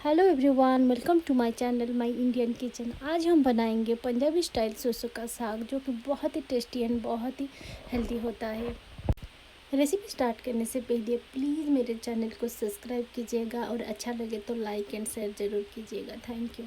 Hello everyone, welcome to my channel my Indian kitchen. आज हम बनाएंगे पंजाबी स्टाइल सरसों का साग, जो कि बहुत ही टेस्टी एंड बहुत ही हेल्दी होता है। रेसिपी स्टार्ट करने से पहले प्लीज़ मेरे चैनल को सब्सक्राइब कीजिएगा और अच्छा लगे तो लाइक एंड शेयर ज़रूर कीजिएगा। Thank you.